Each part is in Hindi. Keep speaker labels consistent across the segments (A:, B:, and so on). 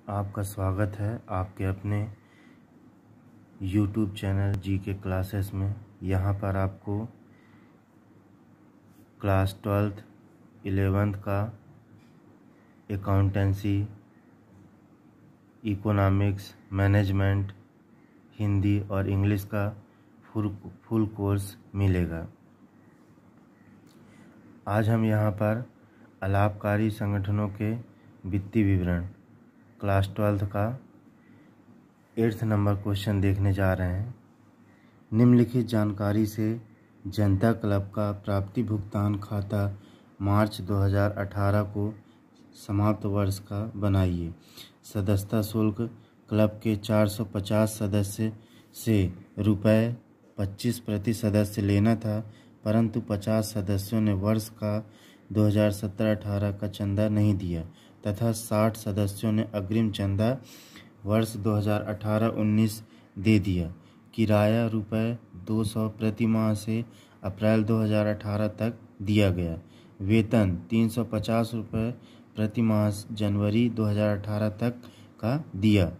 A: आपका स्वागत है आपके अपने YouTube चैनल जीके क्लासेस में। यहाँ पर आपको क्लास 12th 11th का अकाउंटेंसी, इकोनॉमिक्स, मैनेजमेंट, हिंदी और इंग्लिश का फुल कोर्स मिलेगा। आज हम यहाँ पर अलाभकारी संगठनों के वित्तीय विवरण क्लास 12th का 8th नंबर क्वेश्चन देखने जा रहे हैं। निम्नलिखित जानकारी से जनता क्लब का प्राप्ति भुगतान खाता मार्च 2018 को समाप्त वर्ष का बनाइए। सदस्यता शुल्क क्लब के 450 सदस्य से रुपये 25 प्रति सदस्य लेना था, परंतु 50 सदस्यों ने वर्ष का 2017-18 का चंदा नहीं दिया तथा 60 सदस्यों ने अग्रिम चंदा वर्ष 2018-19 दे दिया। किराया रुपये 200 प्रति माह से अप्रैल 2018 तक दिया गया। वेतन 350 रुपये प्रति माह जनवरी 2018 तक का दिया।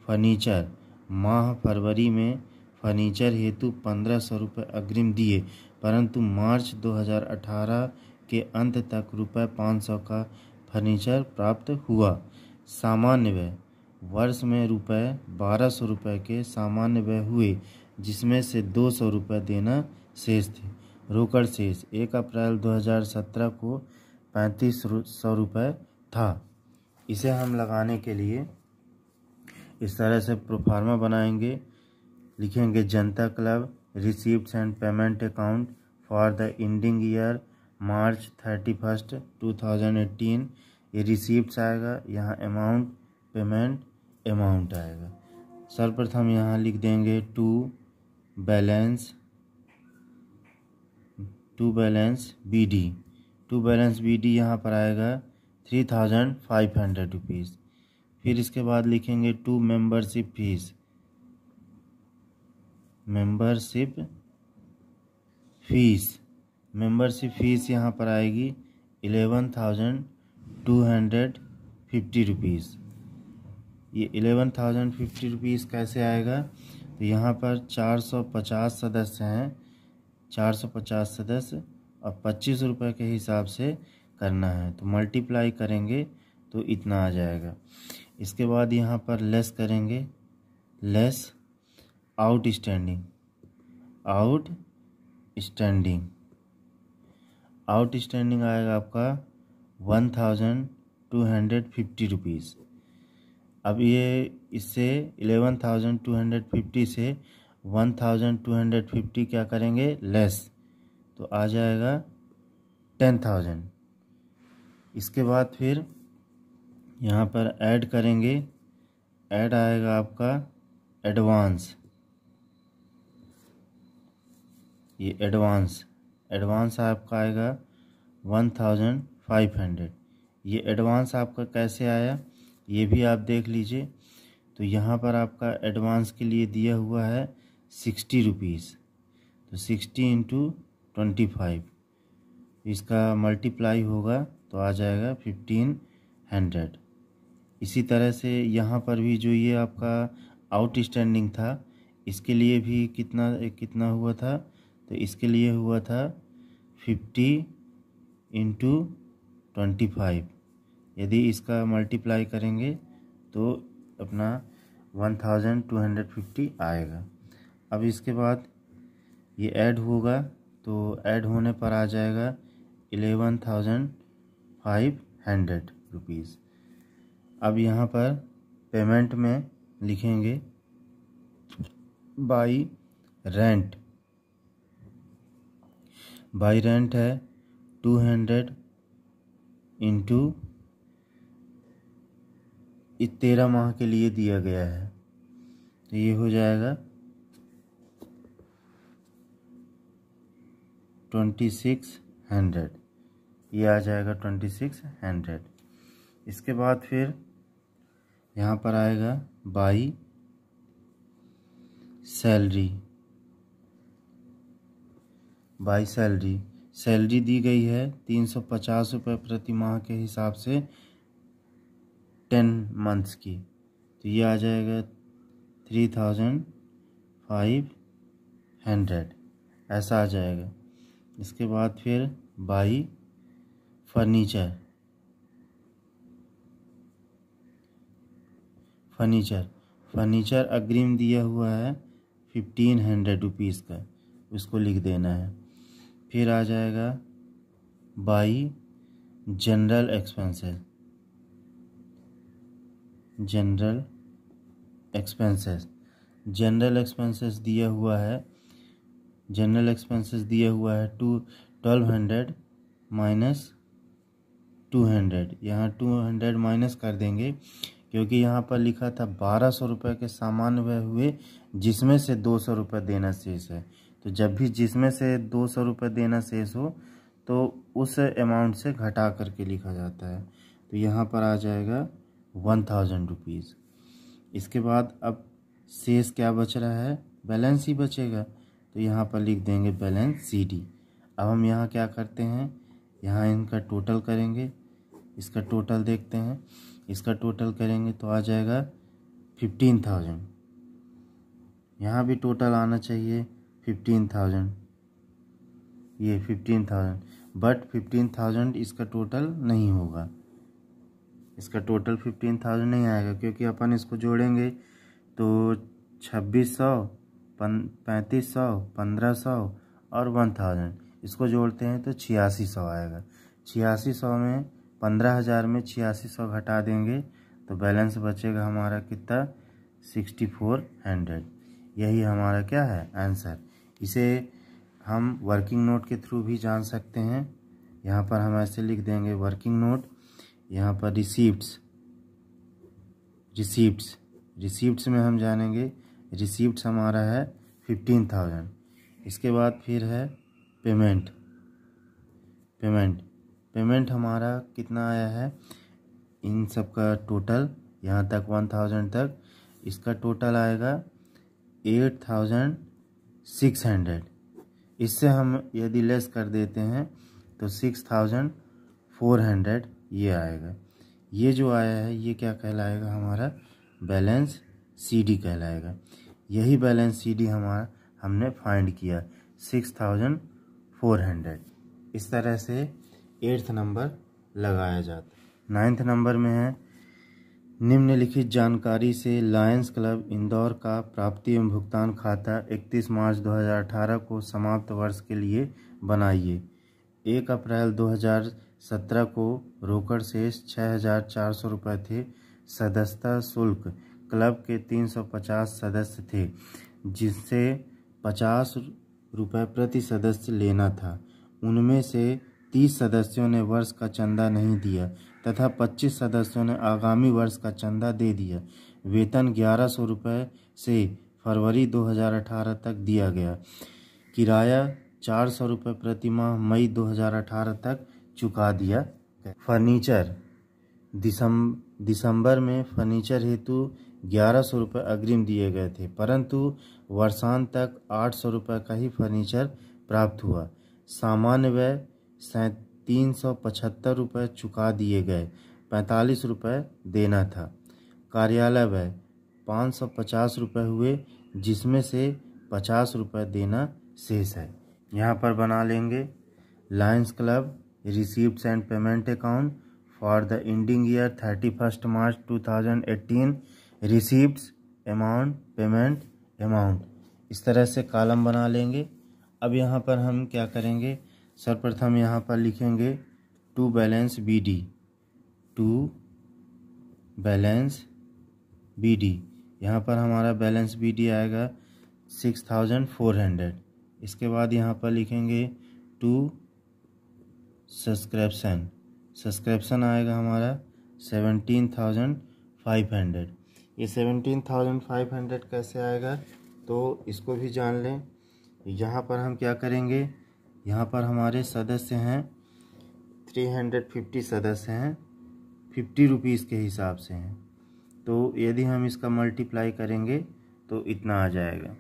A: फर्नीचर माह फरवरी में फर्नीचर हेतु 1500 रुपये अग्रिम दिए, परंतु मार्च 2018 के अंत तक रुपये 500 का फर्नीचर प्राप्त हुआ। सामान्य व्यय वर्ष में रुपये 1200 रुपये के सामान्य व्यय हुए, जिसमें से 200 रुपये देना शेष थे। रोकड़ शेष 1 अप्रैल 2017 को 3500 रुपये था। इसे हम लगाने के लिए इस तरह से प्रोफार्मा बनाएंगे। लिखेंगे जनता club receipts and payment account for the ending year March 31 2018। ये रिसीप्ट्स आएगा, यहाँ अमाउंट पेमेंट अमाउंट आएगा। सर्वप्रथम यहाँ लिख देंगे to balance BD। To balance BD यहाँ पर आएगा 3500 रुपीज़। फिर इसके बाद लिखेंगे टू मेंबरशिप फीस यहाँ पर आएगी 11,250 रुपीज़। ये 11,050 रुपीज़ कैसे आएगा? तो यहाँ पर 450 सदस्य हैं, 450 सदस्य और 25 रुपये के हिसाब से करना है, तो मल्टीप्लाई करेंगे तो इतना आ जाएगा। इसके बाद यहाँ पर लेस करेंगे, लेस आउटस्टैंडिंग आएगा आपका 1,250 रुपीज़। अब ये इससे 11,250 से 1,250 क्या करेंगे लेस, तो आ जाएगा 10,000। इसके बाद फिर यहाँ पर ऐड करेंगे, ऐड आएगा आपका एडवांस। ये एडवांस आपका आएगा 1,500। ये एडवांस आपका कैसे आया ये भी आप देख लीजिए। तो यहाँ पर आपका एडवांस के लिए दिया हुआ है 60 रुपीज़, तो 60 × 25 इसका मल्टीप्लाई होगा तो आ जाएगा 1500। इसी तरह से यहाँ पर भी जो ये आपका आउटस्टैंडिंग था, इसके लिए भी कितना हुआ था? तो इसके लिए हुआ था 50 × 25। यदि इसका मल्टीप्लाई करेंगे तो अपना 1,250 आएगा। अब इसके बाद ये ऐड होगा, तो ऐड होने पर आ जाएगा 11,500 रुपीज़। अब यहाँ पर पेमेंट में लिखेंगे बाई रेंट है 200 × 13 माह के लिए दिया गया है, तो ये हो जाएगा 2600। ये आ जाएगा 2600। इसके बाद फिर यहाँ पर आएगा बाई सैलरी दी गई है 350 रुपये प्रति माह के हिसाब से 10 मंथ्स की, तो ये आ जाएगा 3500, ऐसा आ जाएगा। इसके बाद फिर बाई फर्नीचर अग्रिम दिया हुआ है 1500 रुपीज़ का, उसको लिख देना है। फिर आ जाएगा बाई जनरल एक्सपेंसेस दिया हुआ है 1200 माइनस 200। यहाँ 200 माइनस कर देंगे, क्योंकि यहाँ पर लिखा था 1200 रुपये के सामान्य व्यय हुए जिसमें से 200 रुपये देना शेष है। तो जब भी जिसमें से 200 रुपये देना शेष हो तो उस अमाउंट से घटा करके लिखा जाता है। तो यहाँ पर आ जाएगा 1000 रुपीज़। इसके बाद अब शेष क्या बच रहा है, बैलेंस ही बचेगा, तो यहाँ पर लिख देंगे बैलेंस CD। अब हम यहाँ क्या करते हैं, यहाँ इनका टोटल करेंगे, इसका टोटल देखते हैं। इसका टोटल करेंगे तो आ जाएगा 15,000। यहाँ भी टोटल आना चाहिए 15,000, ये 15,000, बट 15,000 इसका टोटल नहीं होगा। इसका टोटल 15,000 नहीं आएगा, क्योंकि अपन इसको जोड़ेंगे तो 2600, 3500, 1500 और 1000, इसको जोड़ते हैं तो 8600 आएगा। 8600 में 15,000 में 8600 घटा देंगे तो बैलेंस बचेगा हमारा कितना, 6400। यही हमारा क्या है, आंसर। इसे हम वर्किंग नोट के थ्रू भी जान सकते हैं। यहाँ पर हम ऐसे लिख देंगे वर्किंग नोट, यहाँ पर रिसीप्ट्स में हम जानेंगे, रिसीप्ट्स हमारा है 15,000। इसके बाद फिर है पेमेंट हमारा कितना आया है, इन सब का टोटल यहाँ तक 1000 तक, इसका टोटल आएगा 8600। इससे हम यदि लेस कर देते हैं तो 6400 ये आएगा। ये जो आया है ये क्या कहलाएगा, हमारा बैलेंस CD कहलाएगा। यही बैलेंस CD हमने फाइंड किया 6400। इस तरह से 8th नंबर लगाया जाता। 9th नंबर में है, निम्नलिखित जानकारी से लायंस क्लब इंदौर का प्राप्ति एवं भुगतान खाता 31 मार्च 2018 को समाप्त वर्ष के लिए बनाइए। 1 अप्रैल 2017 को रोकड़ शेष 6,400 रुपये थे। सदस्यता शुल्क क्लब के 350 सदस्य थे, जिससे 50 रुपये प्रति सदस्य लेना था। उनमें से 30 सदस्यों ने वर्ष का चंदा नहीं दिया तथा 25 सदस्यों ने आगामी वर्ष का चंदा दे दिया। वेतन 1100 रुपये से फरवरी 2018 तक दिया गया। किराया 400 रुपये प्रति माह मई 2018 तक चुका दिया। फर्नीचर दिसंबर में फर्नीचर हेतु 1100 रुपये अग्रिम दिए गए थे, परंतु वर्षांत तक 800 रुपये का ही फर्नीचर प्राप्त हुआ। सामान्य व्यय 375 रुपये चुका दिए गए, 45 रुपये देना था। कार्यालय व्यय 550 रुपये हुए, जिसमें से 50 रुपये देना शेष है। यहाँ पर बना लेंगे Lions club receipts and payment account for the ending year 31 March 2018, receipts amount, payment amount, इस तरह से कॉलम बना लेंगे। अब यहाँ पर हम क्या करेंगे, सर्वप्रथम यहाँ पर लिखेंगे टू बैलेंस BD। यहाँ पर हमारा बैलेंस BD आएगा 6400। इसके बाद यहाँ पर लिखेंगे टू सब्सक्रिप्शन आएगा हमारा 17,500। ये 17,500 कैसे आएगा, तो इसको भी जान लें। यहाँ पर हम क्या करेंगे, यहाँ पर हमारे सदस्य हैं 350 सदस्य हैं, 50 रुपीज़ के हिसाब से हैं, तो यदि हम इसका मल्टीप्लाई करेंगे तो इतना आ जाएगा।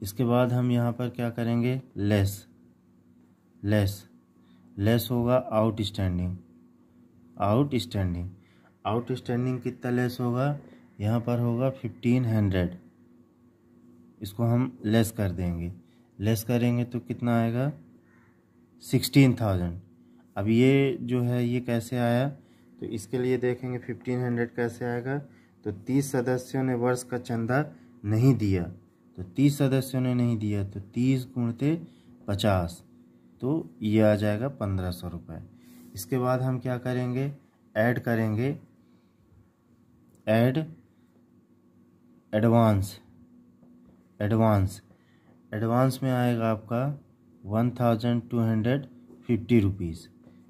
A: इसके बाद हम यहाँ पर क्या करेंगे, लेस होगा आउटस्टैंडिंग। आउटस्टैंडिंग कितना लेस होगा, यहाँ पर होगा 1500, इसको हम लेस कर देंगे। लेस करेंगे तो कितना आएगा 16,000। अब ये जो है ये कैसे आया, तो इसके लिए देखेंगे 1500 कैसे आएगा। तो 30 सदस्यों ने वर्ष का चंदा नहीं दिया, तो 30 सदस्यों ने नहीं दिया तो 30 गुणते 50, तो ये आ जाएगा 1500 रुपये। इसके बाद हम क्या करेंगे, ऐड करेंगे, ऐड एडवांस। एडवांस में आएगा आपका 1250 रुपीज़।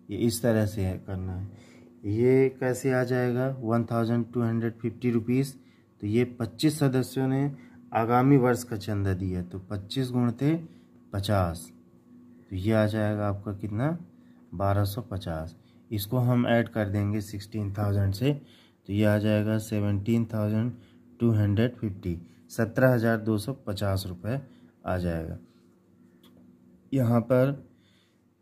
A: ये इस तरह से करना है। ये कैसे आ जाएगा 1250 रुपीज़, तो ये 25 सदस्यों ने आगामी वर्ष का चंदा दिया, तो 25 गुणते 50, तो ये आ जाएगा आपका कितना 1250। इसको हम ऐड कर देंगे 16,000 से, तो ये आ जाएगा 17,250, 17,250 रुपये आ जाएगा। यहाँ पर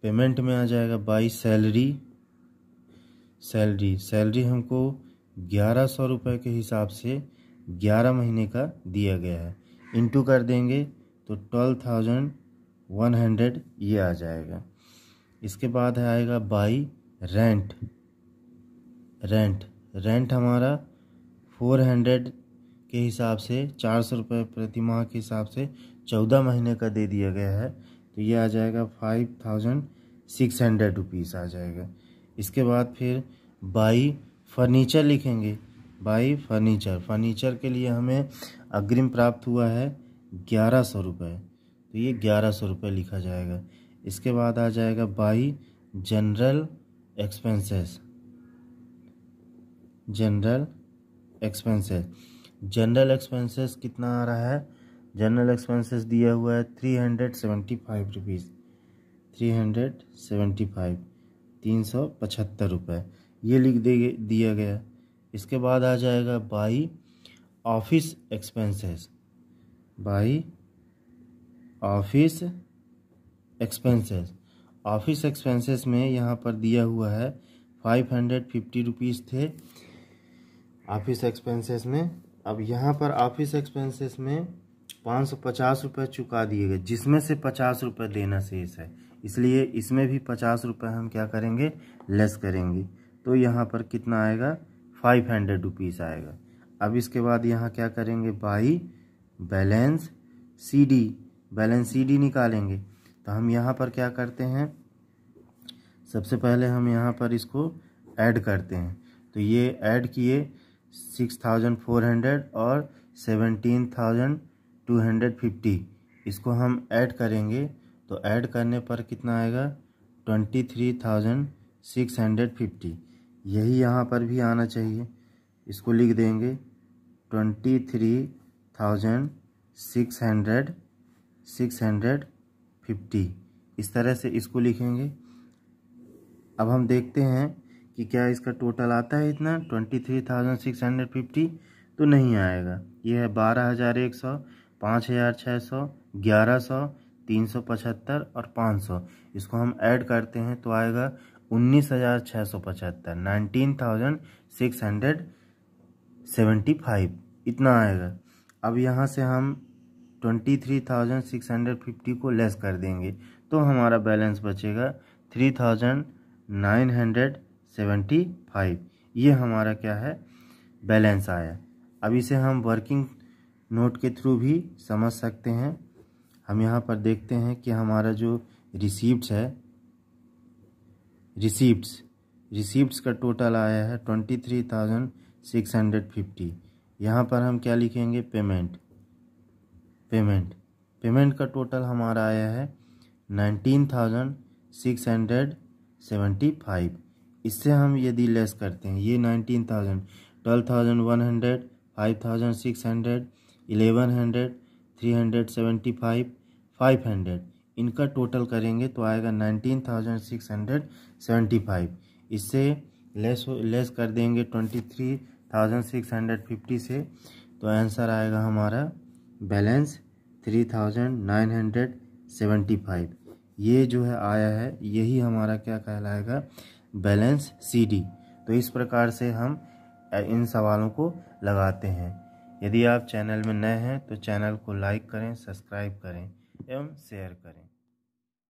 A: पेमेंट में आ जाएगा बाई सैलरी हमको 1100 रुपये के हिसाब से 11 महीने का दिया गया है। इंटू कर देंगे तो 12,100 ये आ जाएगा। इसके बाद आएगा बाई रेंट हमारा 400 के हिसाब से 400 रुपये प्रति माह के हिसाब से 14 महीने का दे दिया गया है, तो ये आ जाएगा 5,600 रुपीज़ आ जाएगा। इसके बाद फिर बाई फर्नीचर लिखेंगे। बाई फर्नीचर के लिए हमें अग्रिम प्राप्त हुआ है 1100 रुपये, तो ये 1100 रुपये लिखा जाएगा। इसके बाद आ जाएगा by general expenses. General expenses कितना आ रहा है, जनरल एक्सपेंसेस दिया हुआ है 375 रुपीज़, 375 रुपये, ये लिख दिया गया। इसके बाद आ जाएगा by office expenses. Office expenses में यहाँ पर दिया हुआ है 550 रुपीज़ थे ऑफिस एक्सपेंसेस में। अब यहाँ पर ऑफिस एक्सपेंसेस में 550 रुपये चुका दिए गए, जिसमें से 50 रुपये देना शेष है, इसलिए इसमें भी 50 रुपये हम क्या करेंगे, लेस करेंगे। तो यहाँ पर कितना आएगा 500 रुपीज़ आएगा। अब इसके बाद यहाँ क्या करेंगे, बाई बैलेंस सीडी निकालेंगे। तो हम यहाँ पर क्या करते हैं, सबसे पहले हम यहाँ पर इसको ऐड करते हैं। तो ये ऐड किए 6,400 और 17,250, इसको हम ऐड करेंगे। तो ऐड करने पर कितना आएगा 23,650, यही यहाँ पर भी आना चाहिए। इसको लिख देंगे 23,650, इस तरह से इसको लिखेंगे। अब हम देखते हैं कि क्या इसका टोटल आता है इतना 23,650, तो नहीं आएगा। ये है 12,100, 5,600, 1,100, 375 और 500। इसको हम ऐड करते हैं तो आएगा 19,675, 19,675, इतना आएगा। अब यहाँ से हम 23,650 को लेस कर देंगे, तो हमारा बैलेंस बचेगा 3,975। ये हमारा क्या है, बैलेंस आया। अब इसे हम वर्किंग नोट के थ्रू भी समझ सकते हैं। हम यहाँ पर देखते हैं कि हमारा जो रिसीप्ट्स है, रिसीप्ट्स का टोटल आया है 23,650। यहाँ पर हम क्या लिखेंगे, पेमेंट का टोटल हमारा आया है 19,675। इससे हम यदि लेस करते हैं, ये 19,000, 12,100, 5,600, 1,100, 375, 500, इनका टोटल करेंगे तो आएगा 19,675। इससे लेस कर देंगे 23,650 से, तो आंसर आएगा हमारा बैलेंस 3,975। ये जो है आया है, यही हमारा क्या कहलाएगा, बैलेंस सीडी। तो इस प्रकार से हम इन सवालों को लगाते हैं। यदि आप चैनल में नए हैं तो चैनल को लाइक करें, सब्सक्राइब करें एवं शेयर करें।